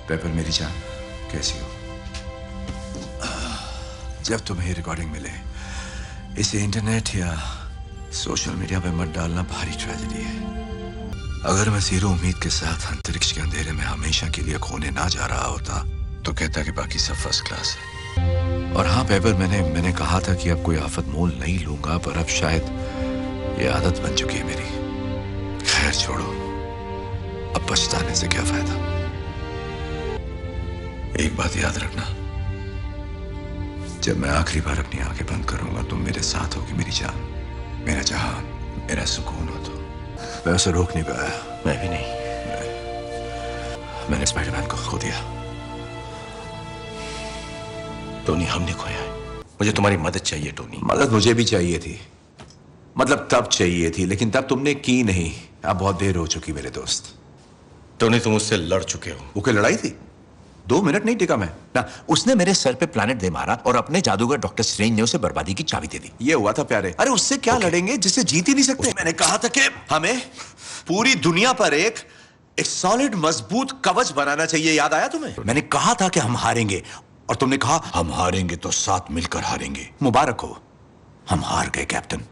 Paper मेरी जान, कैसी हो? जब तुम्हें रिकॉर्डिंग मिले, इसे इंटरनेट या सोशल मीडिया पे मत डालना, भारी ट्रेजेडी है। अगर मैं जीरो उम्मीद के साथ अंतरिक्ष के अंधेरे में हमेशा के लिए खोने ना जा रहा होता तो कहता कि बाकी सब फर्स्ट क्लास है। और हाँ पेपर, मैंने कहा था कि अब कोई आफत मोल नहीं लूंगा, पर अब शायद ये आदत बन चुकी है मेरी। खैर छोड़ो, अब पछताने से क्या फायदा। एक बात याद रखना, जब मैं आखिरी बार अपनी आंखें बंद करूंगा तुम मेरे साथ होगी मेरी जान, मेरा जहां, मेरा सुकून हो। तो मैं उसे रोक नहीं पाया। मैं भी नहीं। मैंने स्पाइडरमैन को खो दिया। टोनी, हमने खोया है। मुझे तुम्हारी मदद चाहिए टोनी। मदद मुझे भी चाहिए थी, मतलब तब चाहिए थी, लेकिन तब तुमने की नहीं। अब बहुत देर हो चुकी मेरे दोस्त। टोनी, तुम उससे लड़ चुके हो। वो क्या लड़ाई थी? 2 मिनट नहीं टिका मैं ना। उसने मेरे सर पे प्लैनेट दे मारा और अपने जादूगर डॉक्टर स्ट्रेंज ने उसे बर्बादी की चाबी दे दी। ये हुआ था प्यारे। अरे उससे क्या लड़ेंगे जिससे जीत ही नहीं सकते। मैंने कहा था कि हमें पूरी दुनिया पर एक सॉलिड मजबूत कवच बनाना चाहिए, याद आया तुम्हें? मैंने कहा था कि हम हारेंगे और तुमने कहा हम हारेंगे तो साथ मिलकर हारेंगे। मुबारक हो, हम हार गए कैप्टन।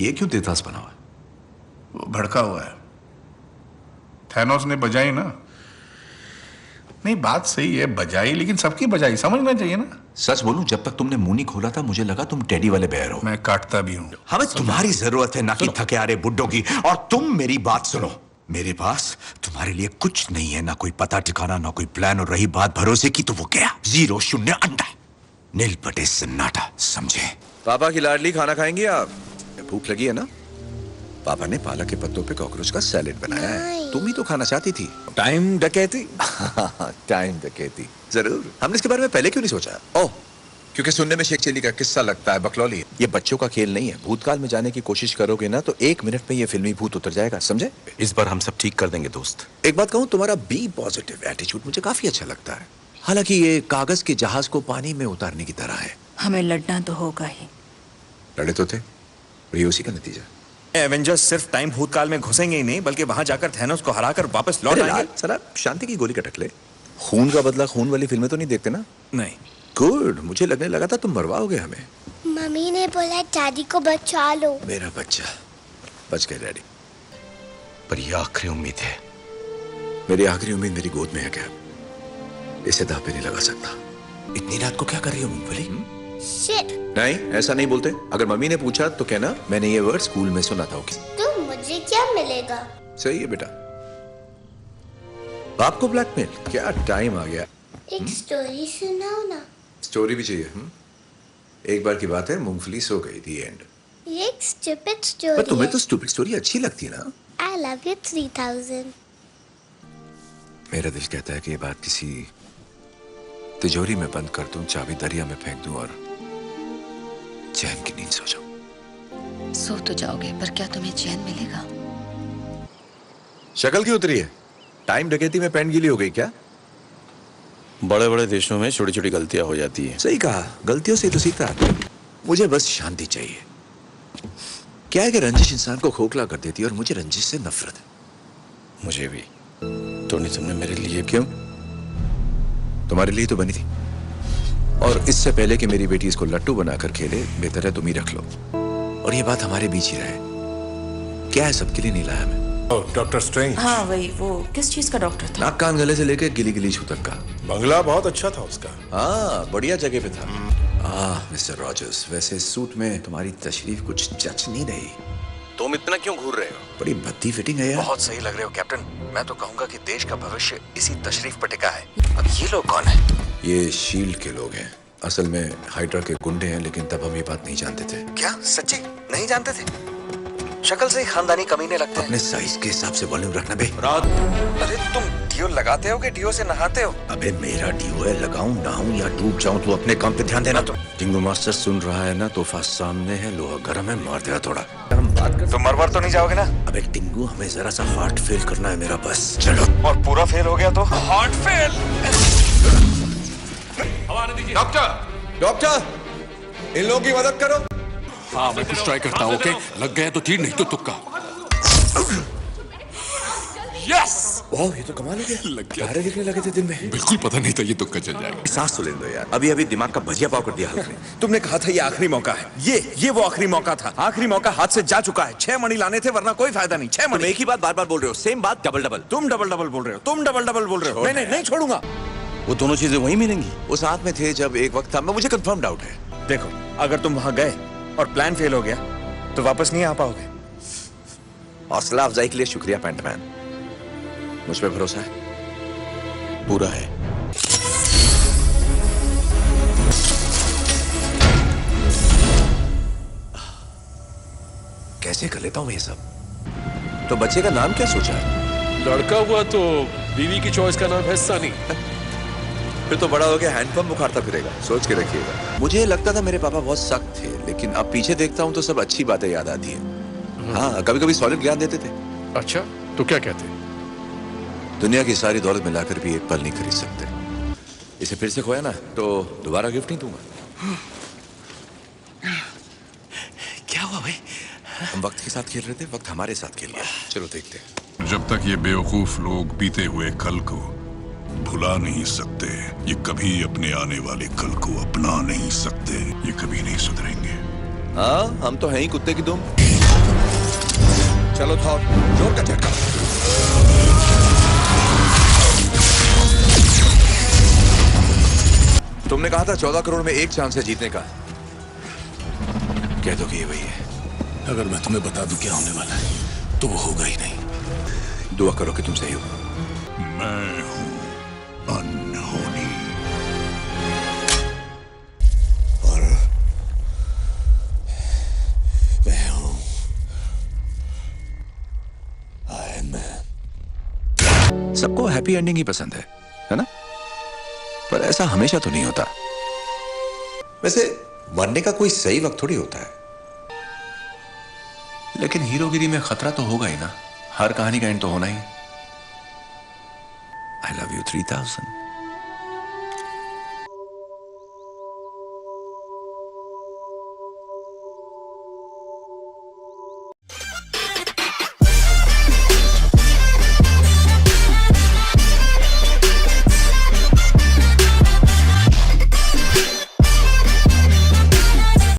ये क्यों तेतास बना हुआ है? वो भड़का हुआ है। थैनोस ने बजाई ना। नहीं, बात सही है, बजाई, लेकिन सबकी बजाई समझना चाहिए ना। सच बोलूं, जब तक तुमने मुंह नहीं खोला था मुझे लगा तुम टेडी वाले बेयर हो। मैं काटता भी हूं। हमें तुम्हारी जरूरत है, ना कि थके आ रहे बुड्ढों की। और तुम मेरी बात सुनो, मेरे पास तुम्हारे लिए कुछ नहीं है, ना कोई पता ठिकाना, ना कोई प्लान। और रही बात भरोसे की, तो वो क्या? 0 0 अंडा, नील पटे सन्नाटा, समझे? पापा की लाडली, खाना खाएंगी आप? भूख लगी है ना? पापा ने पालक के पत्तों पे कॉकरोच का सैलेड बनाया है। तुम ही तो खाना चाहती थी। टाइम डकैती। टाइम डकैती, जरूर। हमने इसके बारे में पहले क्यों नहीं सोचा? ओह, क्योंकि सुनने में शेख चिल्ली का किस्सा लगता है, बकलौली। ये बच्चों का खेल नहीं है। भूतकाल में जाने की कोशिश करोगे ना तो 1 मिनट में ये फिल्मी भूत उतर जाएगा, समझे? इस बार हम सब ठीक कर देंगे दोस्त। एक बात कहूं, तुम्हारा बी पॉजिटिव एटीट्यूड मुझे काफी अच्छा लगता है। हालांकि ये कागज के जहाज को पानी में उतारने की तरह है। हमें लड़ना तो होगा ही। लड़े तो थे, और ये उसी का नतीजा। एवेंजर्स सिर्फ टाइम भूतकाल में घुसेंगे ही नहीं, बल्कि वहां जाकर थैनोस को हराकर वापस लौट आएंगे। सर आप शांति की गोली कटक ले। खून का बदला खून वाली फिल्में तो नहीं देखते ना? नहीं। गुड, मुझे लगने लगा था तुम मरवाओगे हमें। मम्मी ने बोला दादी को बचा लो। मेरा बच्चा, बच गए डैडी। पर ये आखिरी उम्मीद है। मेरी आखिरी उम्मीद मेरी गोद में है क्या? इसे दांव पे नहीं लगा सकता। इतनी रात को क्या कर रही हो मूंगफली? शिट। नहीं, ऐसा नहीं बोलते। अगर मम्मी ने पूछा तो कहना मैंने ये वर्ड स्कूल में सुना था। तो मुझे क्या मिलेगा? सही है बेटा। बाप को ब्लैकमेल? क्या टाइम आ गया। एक स्टोरी सुनाओ ना। स्टोरी भी चाहिए? एक बार की बात है, मूंगफली सो गई, दी एंड। ये एक स्टूपिड स्टोरी पर तुम्हें है। तो स्टूपिड स्टोरी अच्छी लगती है ना? I love you 3000। मेरा दिल कहता है कि ये बात किसी तिजोरी में बंद कर दूं, चाबी दरिया में फेंक दूं और चैन की नींद सो जाऊं। सो तो जाओगे, पर क्या तुम्हें चैन मिलेगा? शक्ल क्यों उतरी है? टाइम डकैती में पैंट गीली हो गई क्या? बड़े बड़े देशों में छोटी छोटी गलतियां हो जाती है। सही कहा, गलतियों से तो सीखता है। मुझे बस शांति चाहिए। क्या है कि रंजिश इंसान को खोखला कर देती है, और मुझे रंजिश से नफरत है। मुझे भी। टोनी, तुमने मेरे लिए क्यों? तुम्हारे लिए तो बनी थी। और इससे पहले कि मेरी बेटी इसको लट्टू बनाकर खेले, बेहतर है तुम ही रख लो। और ये बात हमारे बीच ही रहे। क्या है, सबके लिए नहीं लाया मैं। Doctor strange. हाँ वही, वो किस चीज का डॉक्टर था? नाक कान गले से लेकर गिली गिली छू तक का। बंगला बहुत अच्छा था उसका। हाँ, बढ़िया जगह पे था। मिस्टर रॉजर्स, वैसे इस सूट में तुम्हारी तशरीफ कुछ जच नहीं रही। तुम इतना क्यों घूर रहे हो? बड़ी भद्दी फिटिंग है यार। बहुत सही लग रहे हो कैप्टन। मैं तो कहूंगा कि देश का भविष्य इसी तशरीफ पर टिका है। अब ये लोग कौन है? ये शील्ड के लोग हैं। असल में हाइड्रा के गुंडे हैं, लेकिन तब हम ये बात नहीं जानते थे। क्या सच्ची नहीं जानते थे? शक्ल से ही खानदानी कमीने लगते हैं। अपने साइज के हिसाब से वॉल्यूम रखना बे। रात। अरे तुम डियो लगाते हो कि डियो से नहाते हो? अबे मेरा डियो है, लगाऊं नहाऊं या डूब जाऊं, तू अपने काम पे ध्यान देना। टिंगू मास्टर सुन रहा है ना? तोहफा सामने है, लोहा गर्म है, मार देगा थोड़ा। हम बात कर। तुम मरवर तो नहीं जाओगे ना? अबे टिंगू, हमें जरा सा हार्ट फेल करना है मेरा, बस चलो। और पूरा फेल हो गया तो? Heart fail. डॉक्टर, डॉक्टर, इन लोगों की मदद करो। हाँ, मैं कुछ ट्राई करता हूँ। ओके, लग गया तो ठीक, नहीं तो तुक्का। यस। वाह, ये तो कमाल हो गया। लग गया। तारे दिखने लगे थे दिन में। बिल्कुल पता नहीं था ये तुक्का चल जाएगा। सांस तो लेने दो यार, अभी अभी दिमाग का भजिया पाव कर दिया हल्क ने। तुमने कहा था ये आखिरी मौका है। ये वो आखिरी मौका था। आखिरी मौका हाथ से जा चुका है। 6 मणि लाने थे, वरना कोई फायदा नहीं। 6 तुम मणि। एक ही बात बार बार बोल रहे हो, सेम बात डबल डबल। तुम डबल डबल बोल रहे हो, तुम डबल डबल बोल रहे हो। नहीं नहीं नहीं छोड़ूंगा। वो दोनों चीजें वहीं मिलेंगी। वो साथ में थे जब एक वक्त था, मुझे कंफर्म डाउट है। देखो, अगर तुम वहां गए और प्लान फेल हो गया तो वापस नहीं आ पाओगे। हौसला अफजाई के लिए शुक्रिया पैंटमैन, मुझ पे भरोसा है? पूरा है। कैसे कर लेता हूं मैं ये सब? तो बच्चे का नाम क्या सोचा है? लड़का हुआ तो बीवी की चॉइस का नाम है सनी। फिर तो बड़ा हो गया हैंडपंप बुखारता फिरेगा, सोच के रखिएगा। मुझे लगता था मेरे पापा बहुत सख्त थे, लेकिन अब पीछे देखता हूं तो सब अच्छी बातें याद आती हैं। हाँ, कभी कभी सॉलिड ज्ञान देते थे। अच्छा, तो क्या कहते? दुनिया की सारी दौलत मिलाकर भी एक पल नहीं खरीद सकते। इसे फिर से खोया ना तो दोबारा गिफ्ट नहीं दूंगा। क्या हुआ भाई? हम वक्त के साथ खेल रहे थे, वक्त हमारे साथ खेल गया। चलो देखते हैं। जब तक ये बेवकूफ लोग बीते हुए कल को भुला नहीं सकते, ये कभी अपने आने वाले कल को अपना नहीं सकते। ये कभी नहीं सुधरेंगे। हाँ, हम तो हैं ही कुत्ते की दुम। चलो थॉर, जोर का झटका। तुमने कहा था 14 करोड़ में एक चांस है जीतने का। कह दो कि ये वही है। अगर मैं तुम्हें बता दूं क्या होने वाला है तो वो होगा ही नहीं। दुआ करो कि तुम सही हो। मैं हूं अनहोनी। और मैं हूं आयरन मैन। सबको हैप्पी एंडिंग ही पसंद है ना? पर ऐसा हमेशा तो नहीं होता। वैसे मरने का कोई सही वक्त थोड़ी होता है। लेकिन हीरोगिरी में खतरा तो होगा ही ना। हर कहानी का एंड तो होना ही। I love you 3000।